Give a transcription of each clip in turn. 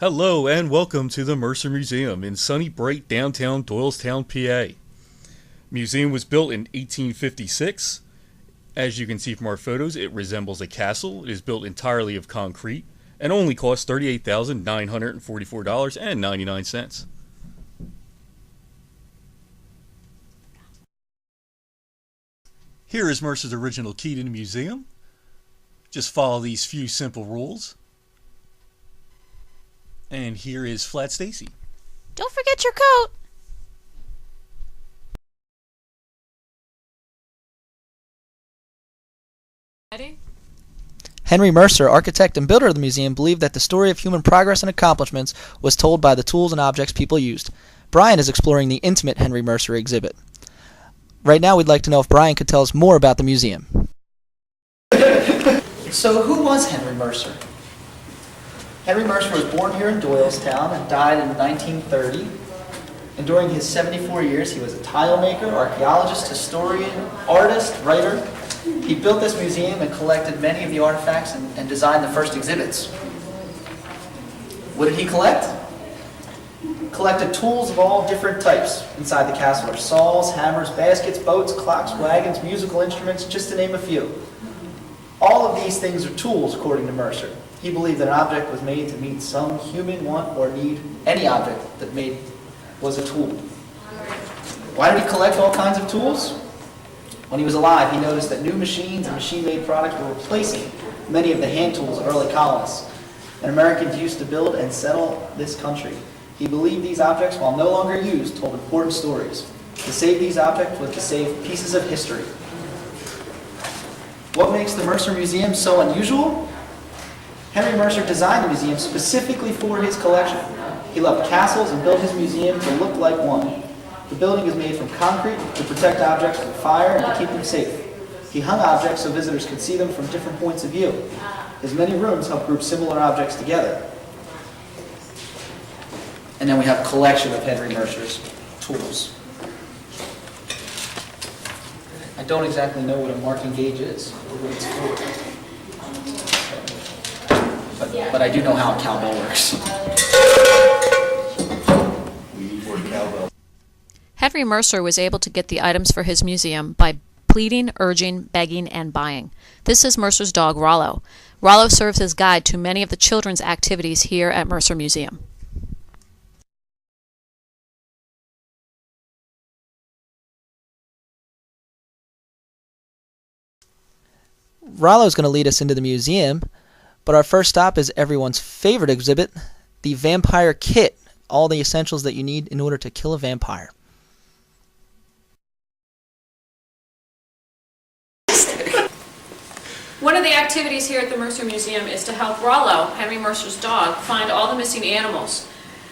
Hello and welcome to the Mercer Museum in sunny, bright downtown Doylestown, PA. Museum was built in 1856. As you can see from our photos, it resembles a castle. It is built entirely of concrete and only costs $38,944.99. Here is Mercer's original key to the museum. Just follow these few simple rules. And here is Flat Stacy. Don't forget your coat. Ready? Henry Mercer, architect and builder of the museum, believed that the story of human progress and accomplishments was told by the tools and objects people used. Brian is exploring the intimate Henry Mercer exhibit. Right now, we'd like to know if Brian could tell us more about the museum. So who was Henry Mercer? Henry Mercer was born here in Doylestown and died in 1930. And during his 74 years, he was a tile maker, archaeologist, historian, artist, writer. He built this museum and collected many of the artifacts and designed the first exhibits. What did he collect? Collected tools of all different types inside the castle. Saws, hammers, baskets, boats, clocks, wagons, musical instruments, just to name a few. All of these things are tools, according to Mercer. He believed that an object was made to meet some human want or need. Any object that made was a tool. Why did he collect all kinds of tools? When he was alive, he noticed that new machines and machine-made products were replacing many of the hand tools of early colonists and Americans used to build and settle this country. He believed these objects, while no longer used, told important stories. To save these objects was to save pieces of history. What makes the Mercer Museum so unusual? Henry Mercer designed the museum specifically for his collection. He loved castles and built his museum to look like one. The building is made from concrete to protect objects from fire and to keep them safe. He hung objects so visitors could see them from different points of view. His many rooms help group similar objects together. And then we have a collection of Henry Mercer's tools. I don't exactly know what a marking gauge is or what it's for. But I do know how a cowbell works. Henry Mercer was able to get the items for his museum by pleading, urging, begging, and buying. This is Mercer's dog, Rollo. Rollo serves as guide to many of the children's activities here at Mercer Museum. Rollo's going to lead us into the museum, but our first stop is everyone's favorite exhibit, the Vampire Kit, all the essentials that you need in order to kill a vampire. One of the activities here at the Mercer Museum is to help Rollo, Henry Mercer's dog, find all the missing animals.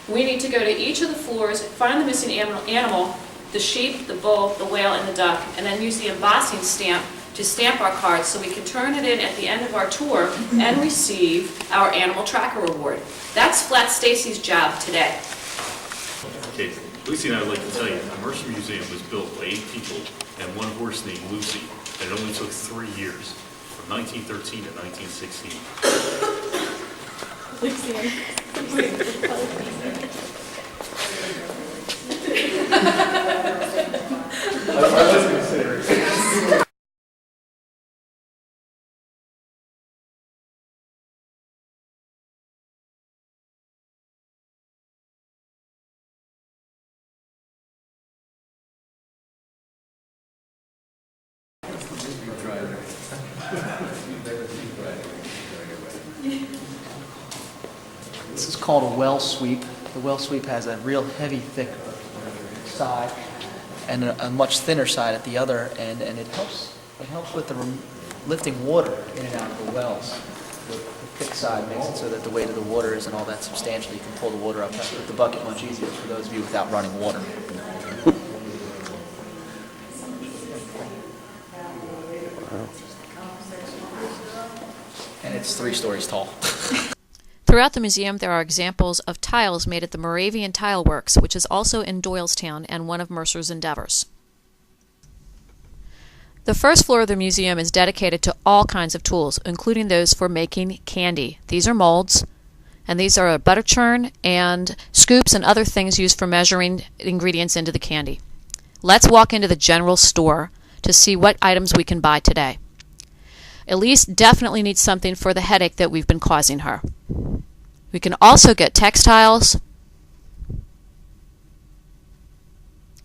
We need to go to each of the floors, find the missing animal, the sheep, the bull, the whale, and the duck, and then use the embossing stamp to stamp our cards so we can turn it in at the end of our tour and receive our animal tracker reward. That's Flat Stacy's job today. Okay, Lucy and I would like to tell you, the Mercer Museum was built by 8 people and one horse named Lucy, and it only took 3 years, from 1913 to 1916. This is called a well sweep. The well sweep has a real heavy, thick side and a much thinner side at the other end, and it helps with the lifting water in and out of the wells. The thick side makes it so that the weight of the water isn't all that substantial. You can pull the water up with the bucket much easier for those of you without running water. And it's 3 stories tall. Throughout the museum, there are examples of tiles made at the Moravian Tile Works, which is also in Doylestown and one of Mercer's endeavors. The first floor of the museum is dedicated to all kinds of tools, including those for making candy. These are molds, And these are a butter churn and scoops and other things used for measuring ingredients into the candy. Let's walk into the general store to see what items we can buy today. Elise definitely needs something for the headache that we've been causing her. We can also get textiles,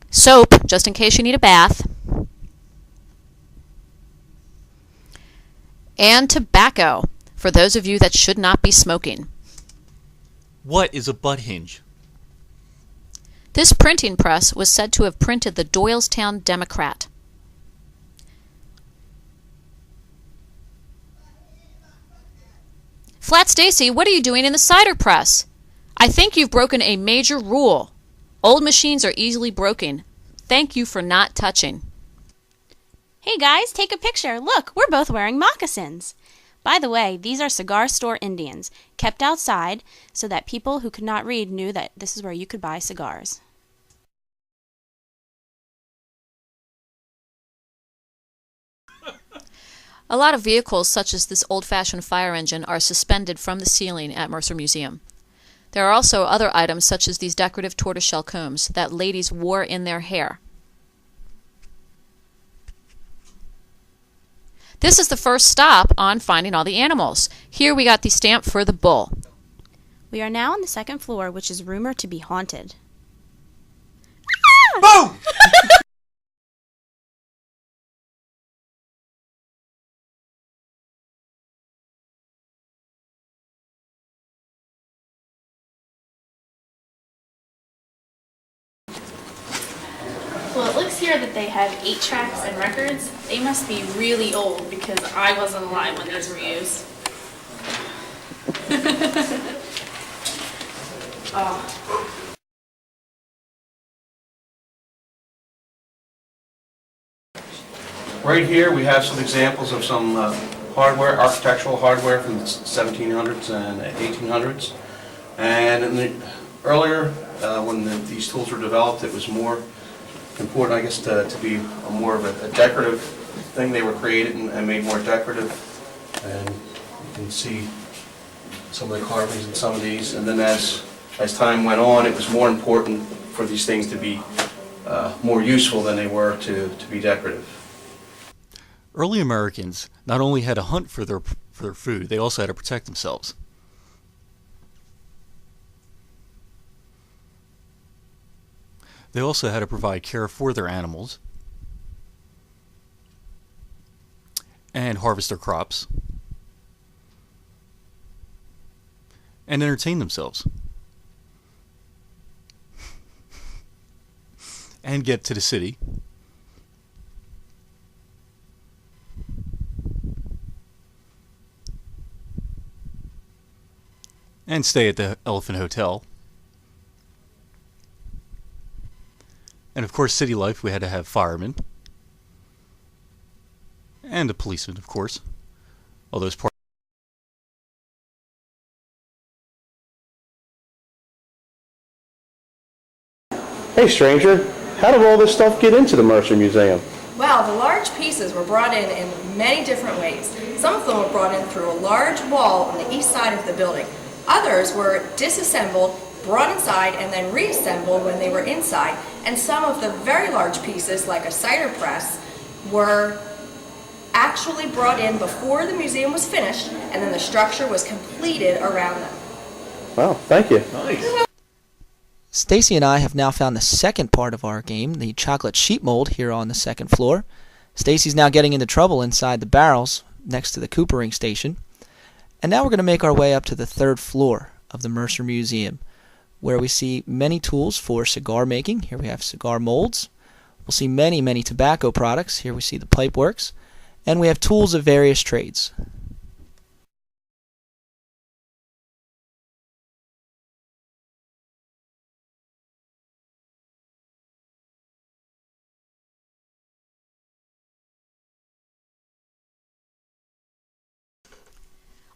soap, just in case you need a bath, and tobacco, for those of you that should not be smoking. What is a butt hinge? This printing press was said to have printed the Doylestown Democrat. Flat Stacy, what are you doing in the cider press? I think you've broken a major rule. Old machines are easily broken. Thank you for not touching. Hey guys, take a picture. Look, we're both wearing moccasins. By the way, these are cigar store Indians, kept outside so that people who could not read knew that this is where you could buy cigars. A lot of vehicles, such as this old-fashioned fire engine, are suspended from the ceiling at Mercer Museum. There are also other items, such as these decorative tortoiseshell combs that ladies wore in their hair. This is the first stop on finding all the animals. Here we got the stamp for the bull. We are now on the second floor, which is rumored to be haunted. Boom! Well, it looks here that they have 8 tracks and records. They must be really old because I wasn't alive when these were used. Oh. Right here we have some examples of some hardware, architectural hardware from the 1700s and 1800s. And in the, earlier, when these tools were developed, it was more important, I guess, to be more of a decorative thing. They were created and made more decorative. And you can see some of the carvings in some of these. And then as time went on, it was more important for these things to be more useful than they were to be decorative. Early Americans not only had to hunt for their food, they also had to protect themselves. They also had to provide care for their animals and harvest their crops and entertain themselves and get to the city and stay at the Elephant Hotel. And of course, city life, we had to have firemen. And a policeman, of course. All those parts. Hey stranger, how did all this stuff get into the Mercer Museum? Well, the large pieces were brought in many different ways. Some of them were brought in through a large wall on the east side of the building. Others were disassembled, brought inside, and then reassembled when they were inside. And some of the very large pieces, like a cider press, were actually brought in before the museum was finished, and then the structure was completed around them. Wow, thank you. Nice. Stacy and I have now found the second part of our game, the chocolate sheet mold, here on the second floor. Stacy's now getting into trouble inside the barrels next to the coopering station. And now we're going to make our way up to the third floor of the Mercer Museum, where we see many tools for cigar making. Here we have cigar molds. We'll see many, many tobacco products. Here we see the pipe works. And we have tools of various trades.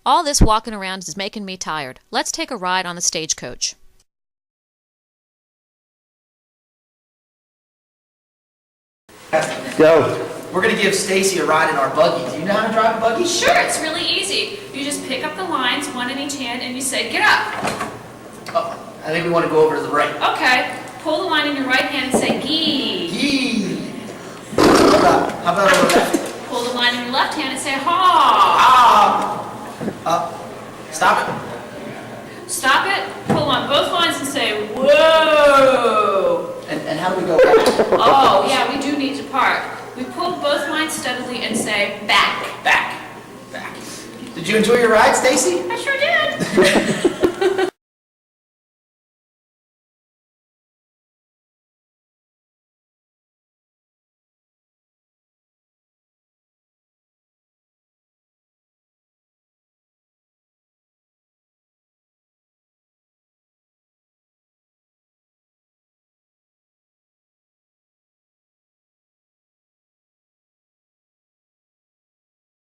All this walking around is making me tired. Let's take a ride on the stagecoach. Go. we're going to give Stacy a ride in our buggy. Do you know how to drive a buggy? Sure, it's really easy. You just pick up the lines, one in each hand, and you say, get up. Oh, I think we want to go over to the right. Okay, pull the line in your right hand and say, gee. Yee. How about over left? Pull the line in your left hand and say, ha. Stop it. Stop it, pull on both lines and say, whoa. And how do we go back? Oh, yeah, we do need to park. We pull both lines steadily and say, back. Back. Did you enjoy your ride, Stacy? I sure did.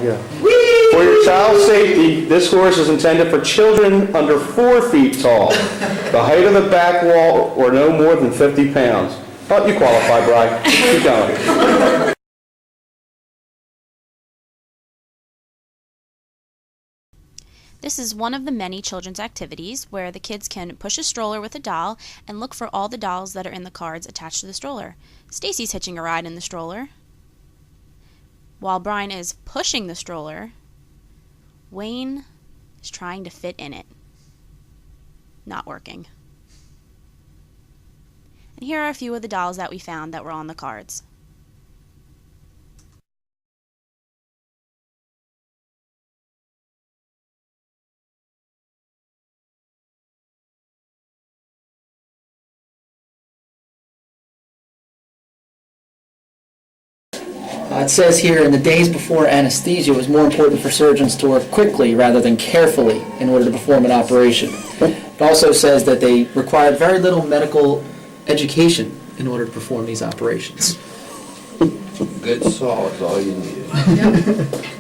For your child's safety, this course is intended for children under 4 feet tall, the height of the back wall or no more than 50 pounds. Oh, you qualify, Brian. Keep going. This is one of the many children's activities where the kids can push a stroller with a doll and look for all the dolls that are in the cards attached to the stroller. Stacy's hitching a ride in the stroller. While Brian is pushing the stroller, Wayne is trying to fit in it. Not working. And here are a few of the dolls that we found that were on the cards. It says here, in the days before anesthesia, it was more important for surgeons to work quickly rather than carefully in order to perform an operation. It also says that they required very little medical education in order to perform these operations. Good saw is all you need.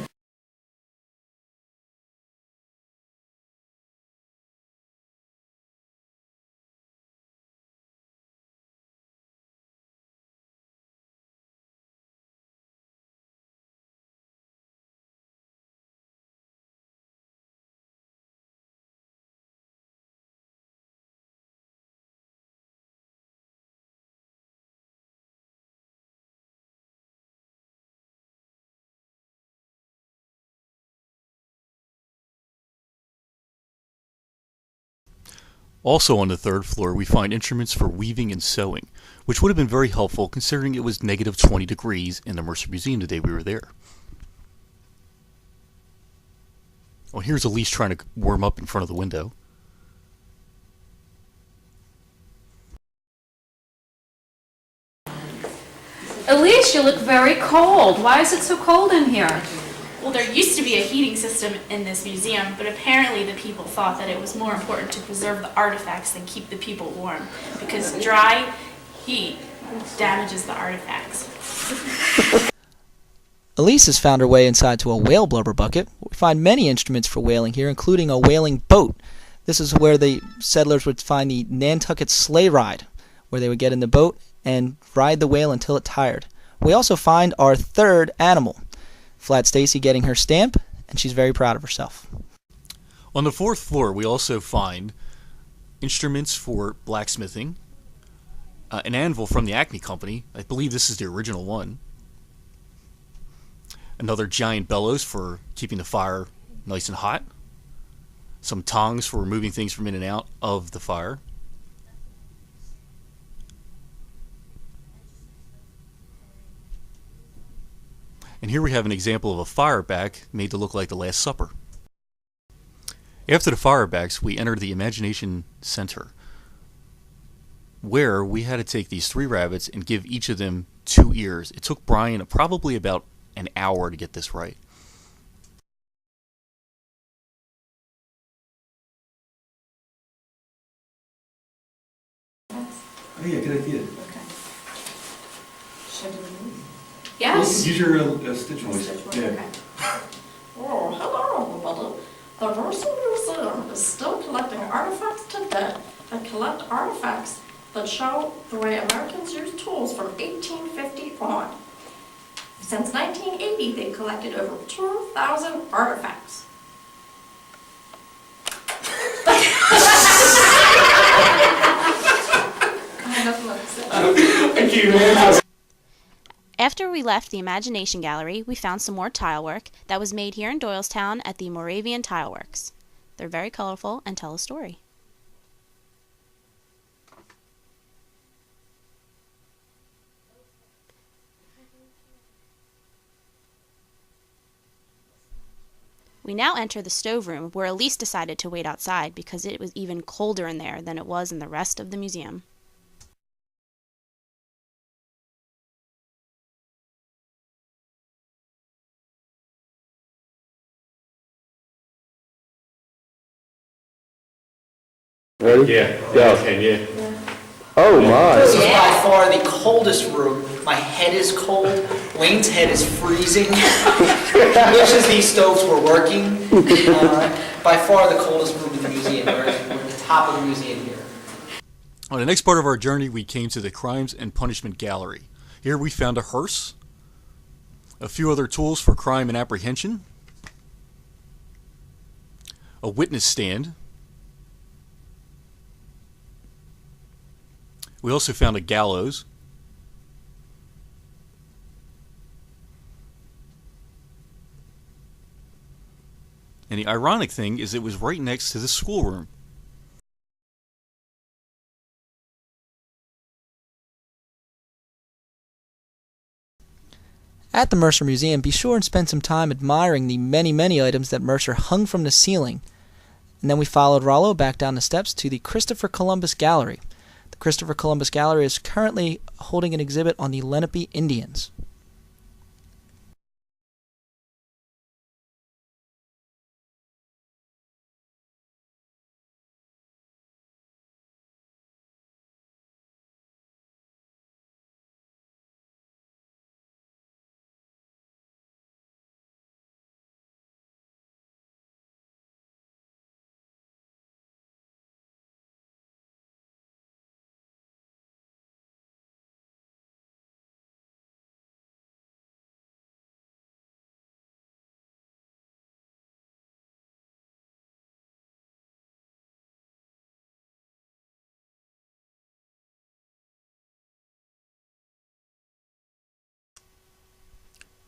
Also on the 3rd floor, we find instruments for weaving and sewing, which would have been very helpful considering it was negative 20 degrees in the Mercer Museum the day we were there. Oh, here's Elise trying to warm up in front of the window. Elise, you look very cold. Why is it so cold in here? Well, there used to be a heating system in this museum, but apparently the people thought that it was more important to preserve the artifacts than keep the people warm, because dry heat damages the artifacts. Elise has found her way inside to a whale blubber bucket. We find many instruments for whaling here, including a whaling boat. This is where the settlers would find the Nantucket sleigh ride, where they would get in the boat and ride the whale until it tired. We also find our 3rd animal, Flat Stacy, getting her stamp, and she's very proud of herself. On the 4th floor, we also find instruments for blacksmithing, an anvil from the Acme Company. I believe this is the original one. Another giant bellows for keeping the fire nice and hot. Some tongs for removing things from in and out of the fire. And here we have an example of a fire back made to look like the Last Supper. After the fire backs, we entered the Imagination Center, where we had to take these 3 rabbits and give each of them 2 ears. It took Brian probably about an hour to get this right. Oh yeah, good idea. Yes? Use your stitch voice. Yeah. Oh, hello, everybody. The Mercer Museum is still collecting artifacts today. They collect artifacts that show the way Americans used tools from 1850 on. Since 1980, they've collected over 2,000 artifacts. After we left the Imagination Gallery, we found some more tile work that was made here in Doylestown at the Moravian Tile Works. They're very colorful and tell a story. We now enter the stoveroom, where Elise decided to wait outside because it was even colder in there than it was in the rest of the museum. Ready? Yeah. Go. Okay, yeah. Oh my. This is by far the coldest room. My head is cold. Wayne's head is freezing. He wishes these stoves were working. By far the coldest room in the museum. We're at the top of the museum here. On the next part of our journey, we came to the Crimes and Punishment Gallery. Here we found a hearse, a few other tools for crime and apprehension, a witness stand. We also found a gallows. And the ironic thing is it was right next to the schoolroom. At the Mercer Museum, be sure and spend some time admiring the many, many items that Mercer hung from the ceiling. And then we followed Rollo back down the steps to the Christopher Columbus Gallery. The Christopher Columbus Gallery is currently holding an exhibit on the Lenape Indians.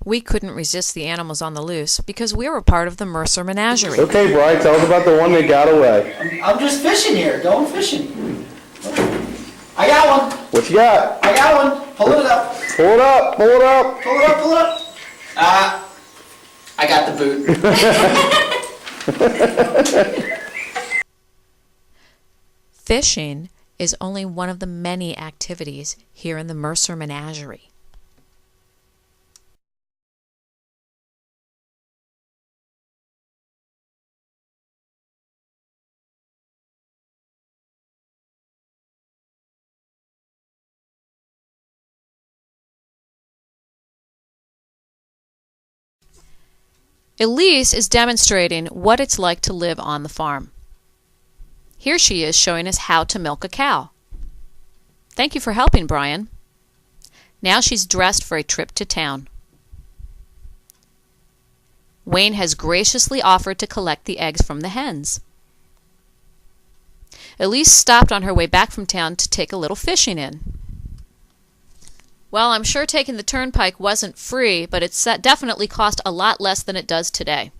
We couldn't resist the animals on the loose because we were part of the Mercer menagerie. Okay, Brian, tell us about the one that got away. I'm just fishing here, going fishing. I got one. What you got? I got one. Pull it up. Pull it up, pull it up. Pull it up, pull it up. I got the boot. Fishing is only one of the many activities here in the Mercer menagerie. Elise is demonstrating what it's like to live on the farm. Here she is showing us how to milk a cow. Thank you for helping, Brian. Now she's dressed for a trip to town. Wayne has graciously offered to collect the eggs from the hens. Elise stopped on her way back from town to take a little fishing in. Well, I'm sure taking the turnpike wasn't free, but it definitely cost a lot less than it does today.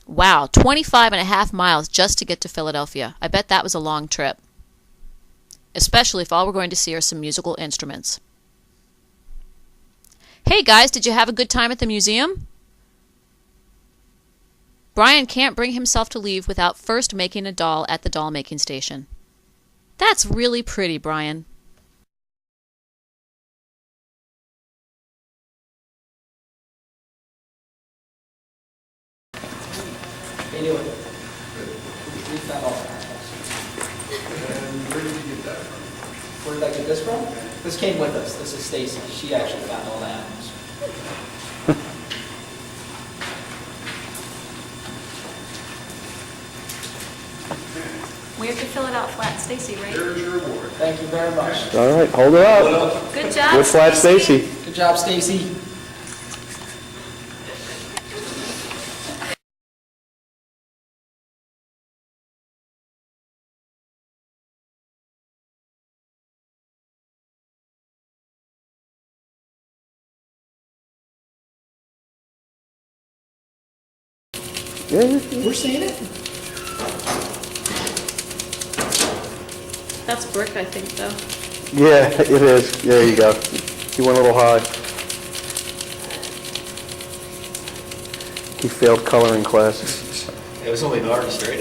Wow, 25.5 miles just to get to Philadelphia. I bet that was a long trip. Especially if all we're going to see are some musical instruments. Hey guys, did you have a good time at the museum? Brian can't bring himself to leave without first making a doll at the doll making station. That's really pretty, Brian. How you doing? We found all the animals. And where did you get that from? Where did I get this from? This came with us. This is Stacy. She actually found all the animals. We have to fill it out flat, Stacy, right? Thank you very much. All right, hold it up. Good job. Good flat, Stacy. Good job, Stacy. Yeah. We're seeing it. That's brick, I think, though. Yeah, it is. There you go. He went a little high. He failed coloring class. It was only an artist, right?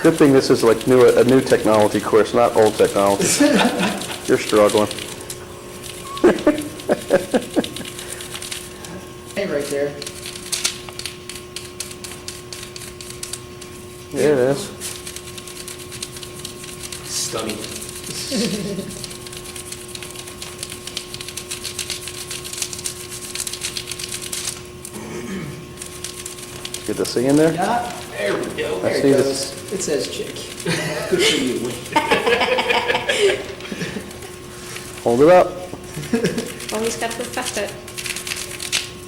Good thing this is like a new technology course, not old technology. You're struggling. Hey, right there. Yeah, it is. Stunning. Get the C in there? Yeah. There we go. I There see it this. goes. It says chick. Good for you. Hold it up. Well, he's got to perfect it.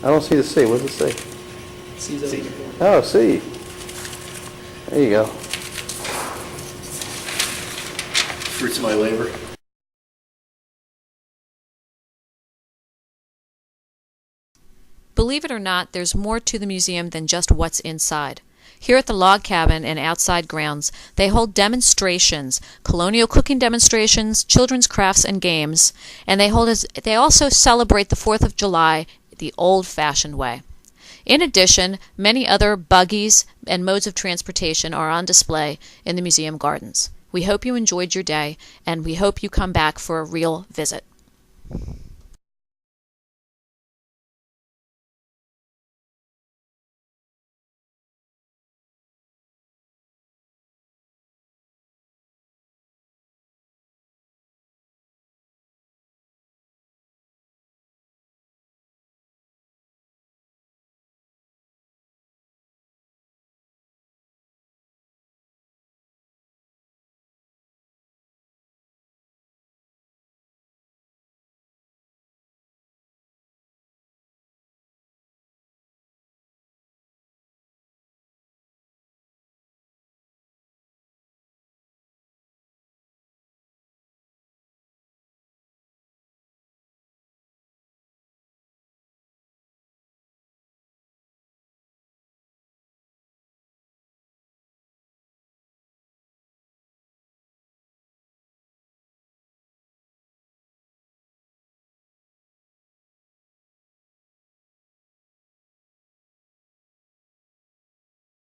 I don't see the C. What does it say? C's over here. Oh, C. There you go. Fruits of my labor. Believe it or not, there's more to the museum than just what's inside. Here at the log cabin and outside grounds, they hold demonstrations, colonial cooking demonstrations, children's crafts and games, and they also celebrate the 4th of July the old-fashioned way. In addition, many other buggies and modes of transportation are on display in the museum gardens. We hope you enjoyed your day, and we hope you come back for a real visit.